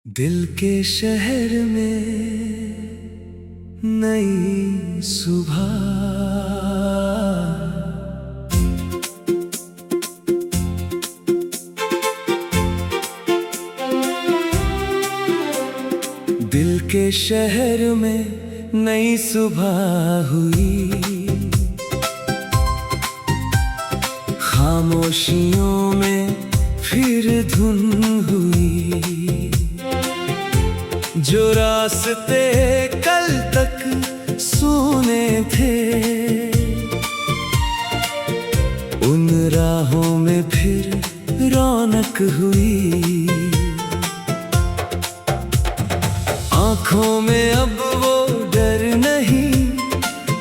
दिल के शहर में नई सुबह। दिल के शहर में नई सुबह हुई, खामोशियों में फिर धुन हुई। जो रास्ते कल तक सुने थे, उन राहों में फिर रौनक हुई। आँखों में अब वो डर नहीं,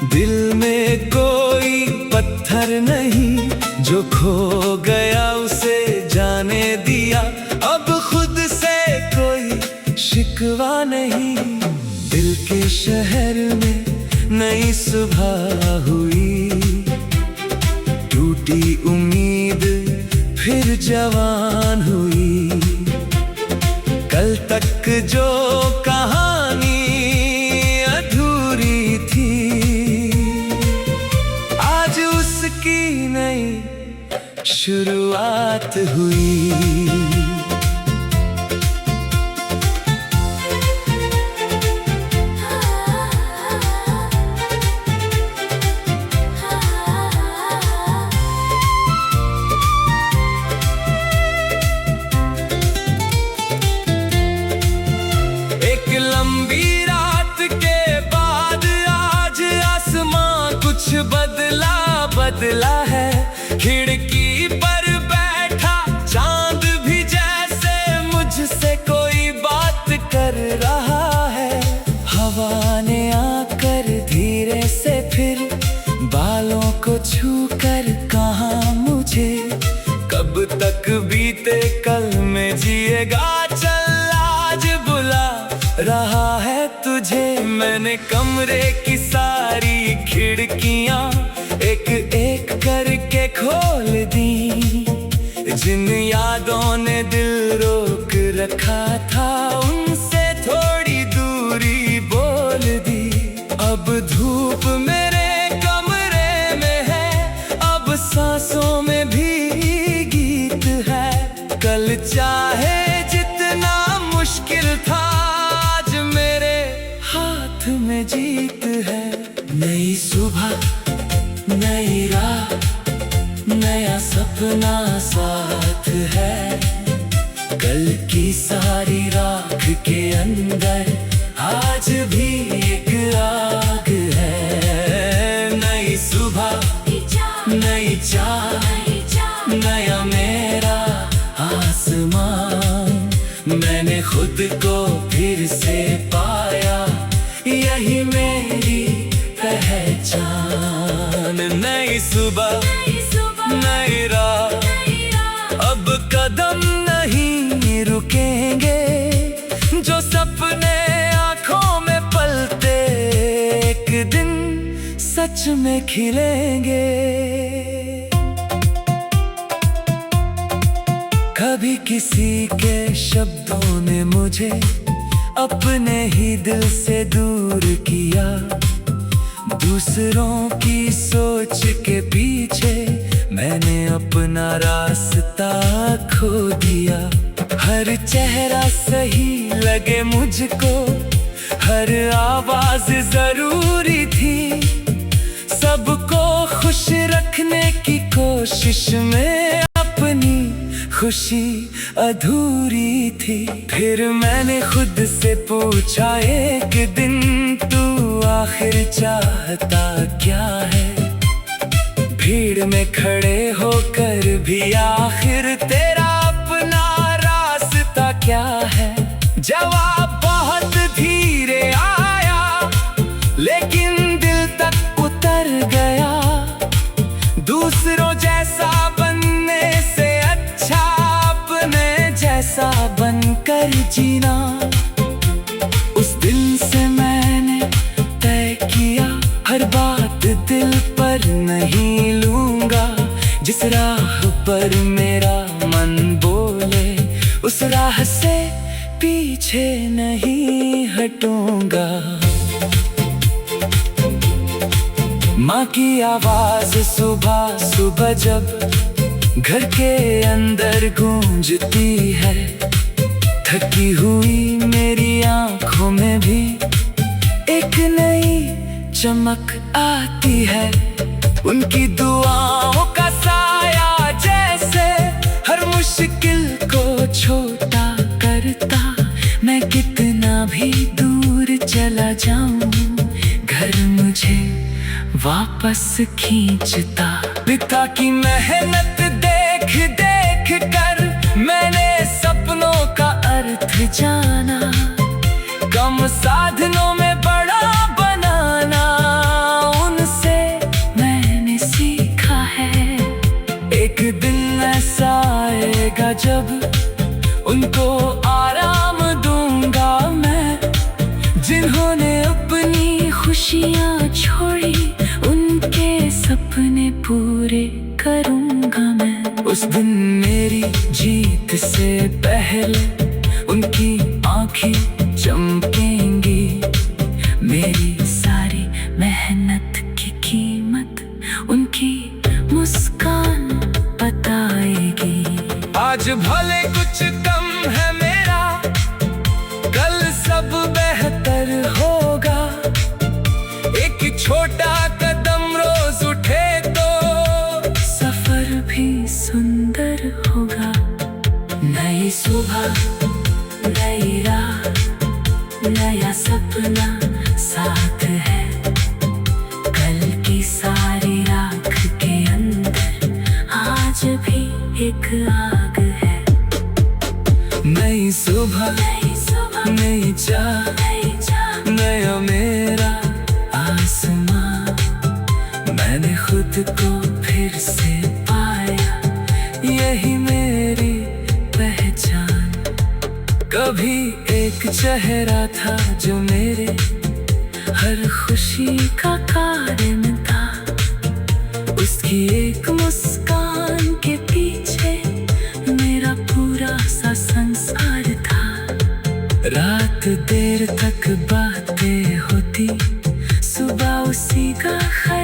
दिल में कोई पत्थर नहीं। जो खो गया उसे जाने दिया, अब खुद से कोई शिकवा नहीं। दिल के शहर में नई सुबह हुई, टूटी उम्मीद फिर जवान हुई। कल तक जो कहानी अधूरी थी, आज उसकी नई शुरुआत हुई। लंबी रात के बाद आज आसमां कुछ बदला है। खिड़की पर बैठा चांद भी जैसे मुझसे कोई बात कर रहा है। हवा ने आकर धीरे से फिर बालों को छूकर कहा मुझे, कब तक बीते कल में जिएगा, चल आज बुला रहा है तुझे। मैंने कमरे की सारी खिड़कियां एक एक करके खोल दी। जिन यादों ने दिल रोक रखा था, उनसे थोड़ी दूरी बोल दी। अब धूप मेरे कमरे में है, अब सांसों में भी गीत है। कल चाहे जितना मुश्किल था, में जीत है। नई सुबह नई राह, नया सपना साथ है। कल की सारी राख के अंदर आज भी एक आग है। नई सुबह नई चाह, नया मेरा आसमान। मैंने खुद को फिर से पाया, यही मेरी पहचान। नई सुबह नई राह, अब कदम नहीं रुकेंगे। जो सपने आँखों में पलते, एक दिन सच में खिलेंगे। कभी किसी के शब्दों ने मुझे अपने ही दिल से दूर किया। दूसरों की सोच के पीछे मैंने अपना रास्ता खो दिया। हर चेहरा सही लगे मुझको, हर आवाज जरूरी थी। सबको खुश रखने की कोशिश में अपनी खुशी अधूरी थी। फिर मैंने खुद से पूछा एक दिन, तू आखिर चाहता क्या है? भीड़ में खड़े होकर भी आखिर तेरा अपना रास्ता क्या है? जवाब बहुत धीरे आया, लेकिन दिल तक उतर गया। दूसरों जैसा बनने से अच्छा अपने जैसा बनकर जीना। उस दिन से मैंने तय किया, हर बात दिल पर नहीं लूंगा। जिस राह पर मेरा मन बोले, उस राह से पीछे नहीं हटूंगा। माँ की आवाज सुबह सुबह जब घर के अंदर गूंजती है, थकी हुई मेरी आंखों में भी एक नई चमक आती है। उनकी दुआओं का साया जैसे हर मुश्किल को छोटा करता। मैं कितना भी दूर चला जाऊं, घर मुझे वापस खींचता। पिता की मेहनत देख देख कर मैंने सपनों का अर्थ जाना। कम साधनों में बड़ा बनाना उनसे मैंने सीखा है। एक दिन ऐसा आएगा जब उनको आराम दूंगा मैं, जिन्होंने अपनी खुशियाँ छोड़ी उनके सपने पूरे करूंगा मैं। उस दिन मेरी जीत से पहले उनकी आँखें चमकेंगी। मेरी सारी मेहनत की कीमत उनकी मुस्कान बताएगी। आज भले कुछ कम है मेरा, कल सब बेहतर होगा। एक छोटा कदम रोज उठे तो सफर भी सुंदर होगा। नई सुबह, नई राह, नया सपना साथ है। कल की सारी राख के अंदर आज भी एक आग है। नई सुबह, नई चाह, नया मेरा आसमां। मैंने खुद को फिर से पाया, यही मेरी पहचान। कभी एक चेहरा था जो मेरे हर खुशी का कारण था। उसकी एक मुस्कान के पीछे मेरा पूरा सा संसार था। रात देर तक बातें होती, सुबह उसी का ख्याल